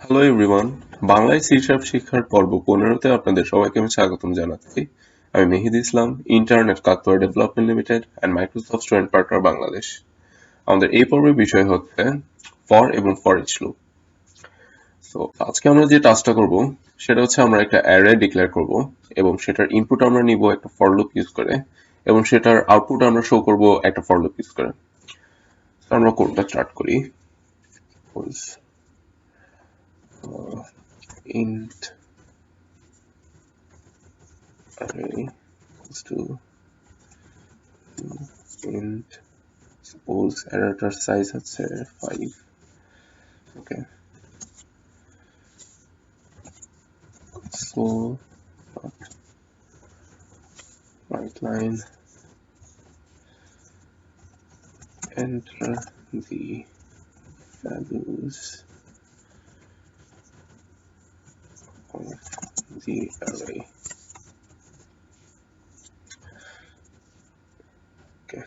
Hello everyone, বাংলায় C sharp শিক্ষার পর্ব 15-তে আপনাদের সবাইকে আমি স্বাগতম জানাচ্ছি। আমি Mehedi Islam, intern at Kaktarua development limited and Microsoft student partner Bangladesh. আমাদের এই পর্বের বিষয় হচ্ছে ফর এবং ফর ইচ লুপ। তো আজকে আমরা যে টাস্কটা করব সেটা হচ্ছে আমরা একটা অ্যারে ডিক্লেয়ার করব এবং সেটার ইনপুট আমরা নিব একটা ফর লুপ ইউজ করে এবং সেটার আউটপুট আমরা শো করব একটা ফর লুপ ইউজ করে। তো আমরা কোডটা স্টার্ট করি। int array equals to int suppose errorটার সাইজ হচ্ছে 5. ওকে, so right line enter the values of the array. ওকে,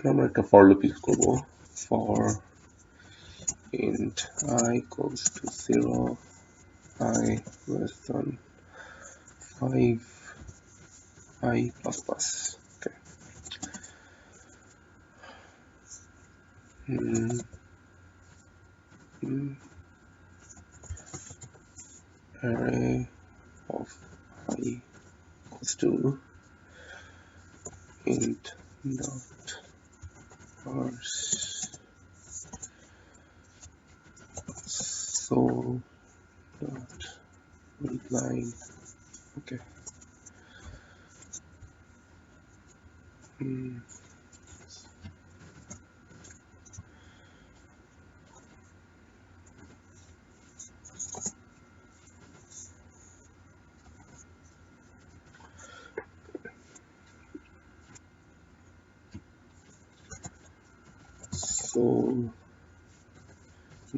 আমরা একটা for loop ইউজ করব। for int I equals to 0, I less than 5, I plus plus. Okay. Array of I equals to int dot parse so dot readline. Okay. So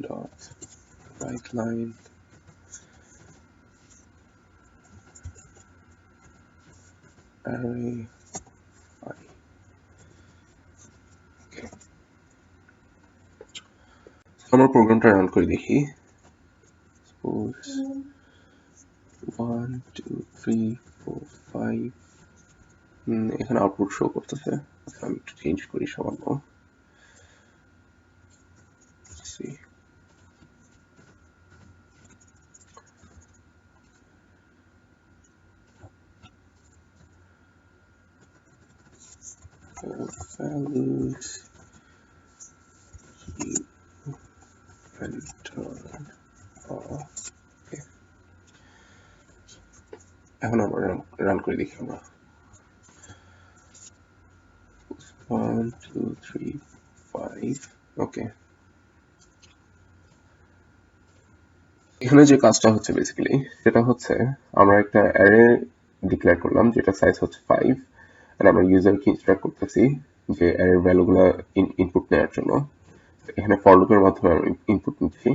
dot right line array I. Okay. আমরা প্রোগ্রামটা run করে দেখি। Suppose 1 2 3 4 5 এখানে output show করতেছে। আমি একটু change করি সামান্য। See. Values you enter are okay. এখন আমরা রান করে দেখি আমরা 1 2 3 5 ওকে। এখানে যে কাজটা হচ্ছে বেসিক্যালি সেটা হচ্ছে আমরা একটা অ্যারে ডিক্লেয়ার করলাম যেটা সাইজ হচ্ছে 5 আর আমরা ইউজারকে ইনস্ট্রাক্ট করতেছি যে অ্যারের ভ্যালুগুলো ইনপুট নেওয়ার জন্য। এখানে ফর লুপের মাধ্যমে আমরা ইনপুট নিচ্ছি।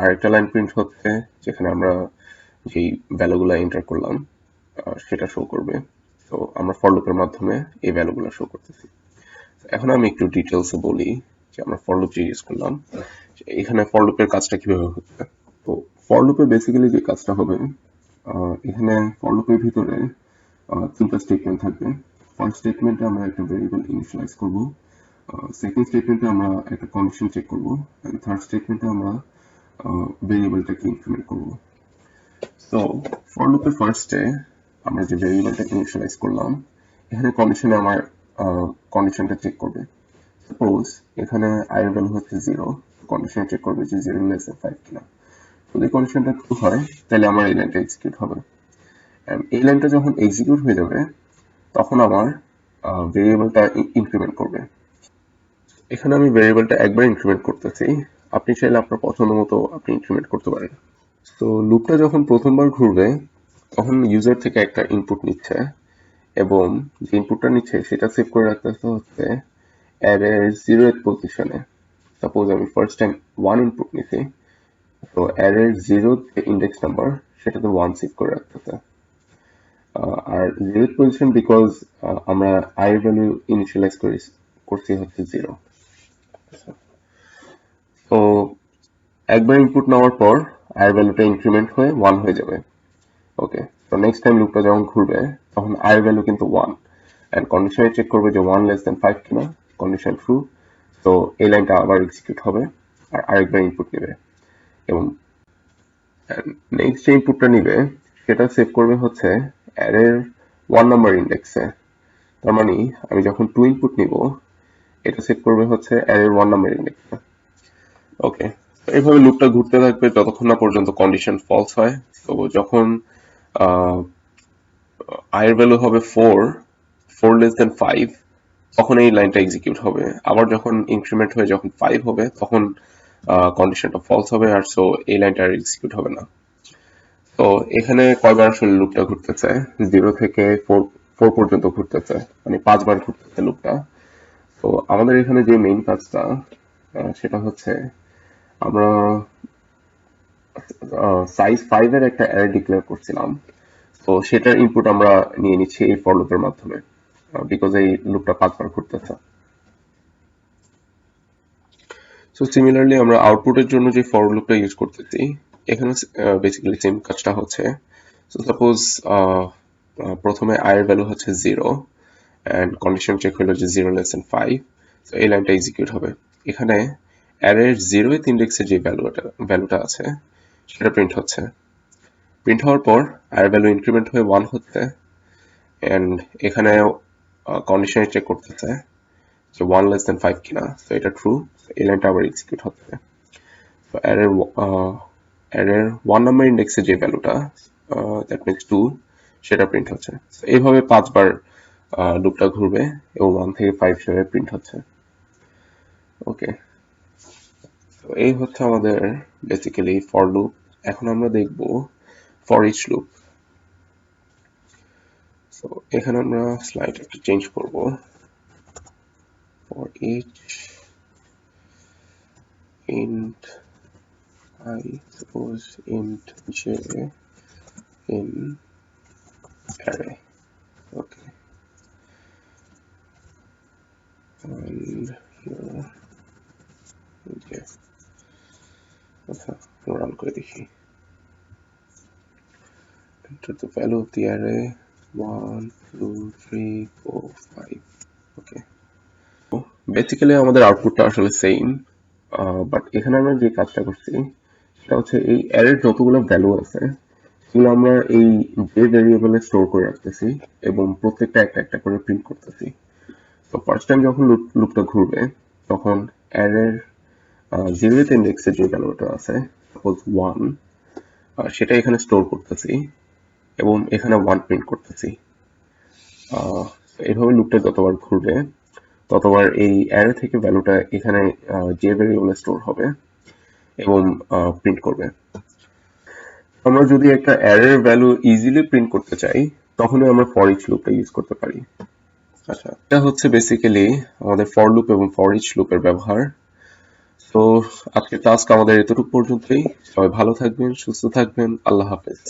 আরেকটা লাইন প্রিন্ট হচ্ছে যেখানে আমরা যেই ভ্যালুগুলো এন্টার করলাম সেটা শো করবে। তো আমরা ফর লুপের মাধ্যমে এই ভ্যালুগুলো শো করতেছি। এখন আমি একটু ডিটেলসে বলি যে আমরা ফর লুপ যে ইউজ করলাম এখানে ফর লুপের কাজটা কিভাবে হচ্ছে। তো ফর লুপে বেসিক্যালি যে কাজটা হবে এখানে ফর লুপের ভিতরে তিনটা স্টেটমেন্ট থাকবে। ফার্স্ট স্টেটমেন্টে আমরা একটা ভেরিয়েবল ইনিশিয়ালাইজ করব, সেকেন্ড স্টেটমেন্টে আমরা একটা কন্ডিশন চেক করব, এন্ড থার্ড স্টেটমেন্টে আমরা ভেরিয়েবলটাকে ইনক্রিমেন্ট করব। তো ফর লুপের ফার্স্টে আমরা যে ভেরিয়েবলটাকে ইনিশিয়ালাইজ করলাম এখানে কন্ডিশনে আমার কন্ডিশনটা চেক করবে। সাপোজ এখানে i এর ভ্যালু হচ্ছে 0, কন্ডিশন চেক করবে যে 0 লেস দ্যান 5 কিনা। যদি কন্ডিশনটা ট্রু হয় তাহলে আমার এই লাইনটা এক্সিকিউট হবে। এই লাইনটা যখন এক্সিকিউট হয়ে যাবে তখন আমার ভেরিয়েবলটা ইনক্রিমেন্ট করবে। এখানে আমি ভেরিয়েবলটা একবার ইনক্রিমেন্ট করতেছি, আপনি চাইলে আপনার পছন্দ মতো আপনি ইনক্রিমেন্ট করতে পারেন। তো লুপটা যখন প্রথমবার ঘুরবে তখন ইউজার থেকে একটা ইনপুট নিচ্ছে এবং যে ইনপুটটা নিচ্ছে সেটা সেভ করে রাখতেছে হচ্ছে অ্যারের 0th পজিশনে। সাপোজ আমি ফার্স্ট টাইম 1 ইনপুট নিছি, তো অ্যারের 0th ইন্ডেক্স নাম্বার সেটাতে 1 সেভ করে রাখতেছে। আর 0th পজিশন বিকজ আমরা i ভ্যালু ইনিশিয়ালাইজ করছি হচ্ছে 0। একবার ইনপুট নেওয়ার পর i এর ভ্যালুটা ইনক্রিমেন্ট হয়ে 1 হয়ে যাবে। ওকে, তো নেক্সট টাইম লুপটা যখন ঘুরবে তখন i এর ভ্যালু কিন্তু 1 এন্ড কন্ডিশনে চেক করবে যে 1 লেস দ্যান 5 কিনা, কন্ডিশন ট্রু, তো এই লাইনটা আবার এক্সিকিউট হবে আর আরেকবার ইনপুট নেবে এবং নেক্সট যে ইনপুটটা নিবে সেটা সেভ করবে হচ্ছে অ্যারের 1 নাম্বার ইন্ডেক্সে। তার মানে আমি যখন 2 ইনপুট নিব এটা সেভ করবে হচ্ছে অ্যারের 1 নাম্বার ইন্ডেক্সে। ওকে, এইভাবে লুপটা ঘুরতে থাকবে যতক্ষণ না পর্যন্ত কন্ডিশন ফলস হয়। তো যখন i এর ভ্যালু হবে 4 লেস দেন 5, তখন এই লাইনটা এক্সিকিউট হবে। আবার যখন ইনক্রিমেন্ট হয়ে যখন 5 হবে তখন কন্ডিশনটা ফলস হবে আর সো এই লাইনটা আর এক্সিকিউট হবে না। তো এখানে কয়বার আসলে লুপটা ঘুরতেছে, 0 থেকে 4 পর্যন্ত ঘুরতেছে, মানে 5 বার ঘুরতেছে লুপটা। তো আমাদের এখানে যে মেইন কাজটা সেটা হচ্ছে আমরা সাইজ 5 এর একটা অ্যারে ডিক্লেয়ার করছিলাম, তো সেটার ইনপুট আমরা নিয়ে নিচ্ছি এই ফর লুপের মাধ্যমে, বিকজ এই লুপটা 5 বার ঘুরতেছে। সো সিমিলারলি আমরা আউটপুটের জন্য যে ফর লুপটা ইউজ করতেছি এখানে বেসিক্যালি সেম কাজটা হচ্ছে। সো সাপোজ প্রথমে i এর ভ্যালু হচ্ছে 0 এন্ড কন্ডিশন চেক হলো যে 0 লেস দ্যান 5, সো এই লাইনটা এক্সিকিউট হবে। এখানে অ্যারের 0th ইন্ডেক্সে যে ভ্যালুটা আছে সেটা প্রিন্ট হচ্ছে। প্রিন্ট হওয়ার পর i এর ভ্যালু ইনক্রিমেন্ট হয়ে 1 হচ্ছে এন্ড এখানে কন্ডিশনে চেক করতেছে যে 1 লেস দ্যান 5 কিনা, সো এটা ট্রু, এই লাইনটা আবার এক্সিকিউট হচ্ছে। তো অ্যারের 1 নাম্বার ইন্ডেক্সে যে ভ্যালুটা দ্যাট মিনস 2 সেটা প্রিন্ট হচ্ছে। এইভাবে 5 বার লুপটা ঘুরবে এবং 1 থেকে 5 হিসেবে প্রিন্ট হচ্ছে। ওকে, তো এই হচ্ছে আমাদের বেসিক্যালি ফর লুপ। এখন আমরা দেখব ফর ইচ লুপ। সো এখানে আমরা স্লাইড একটু চেঞ্জ করব। For each int I suppose int j in array. Okay, and here j. আচ্ছা, রান করে দেখি। Enter the value of the array 1 2 3 4 5. Okay, basically আমাদের আউটপুটটা আসলে সেম, বাট এখানে আমরা যে কাজটা করছি সেটা হচ্ছে এই অ্যারের যতগুলো ভ্যালু আছে সেগুলো আমরা এই যে ভেরিয়েবলে স্টোর করে রাখতেছি এবং প্রত্যেকটা একটা একটা করে প্রিন্ট করতেছি। তো ফার্স্ট টাইম যখন লুপটা ঘুরবে তখন অ্যারের 0th ইন্ডেক্সে যে ভ্যালুটা আছে সাপোজ 1, সেটা এখানে স্টোর করতেছি এবং এখানে 1 প্রিন্ট করতেছি। এইভাবে লুপটা যতবার ঘুরবে ততবার এই অ্যারে থেকে ভ্যালুটা এখানে যে ভেরিয়েবলে স্টোর হবে এবং প্রিন্ট করবে। আমরা যদি একটা অ্যারের ভ্যালু ইজিলি প্রিন্ট করতে চাই তখনই আমরা ফর ইচ লুপটা ইউজ করতে পারি। আচ্ছা, এটা হচ্ছে বেসিক্যালি আমাদের ফর লুপ এবং ফর ইচ লুপের ব্যবহার। তো আজকের টাস্ক আমাদের এতটুকু পর্যন্তই। সবাই ভালো থাকবেন, সুস্থ থাকবেন, আল্লাহ হাফেজ।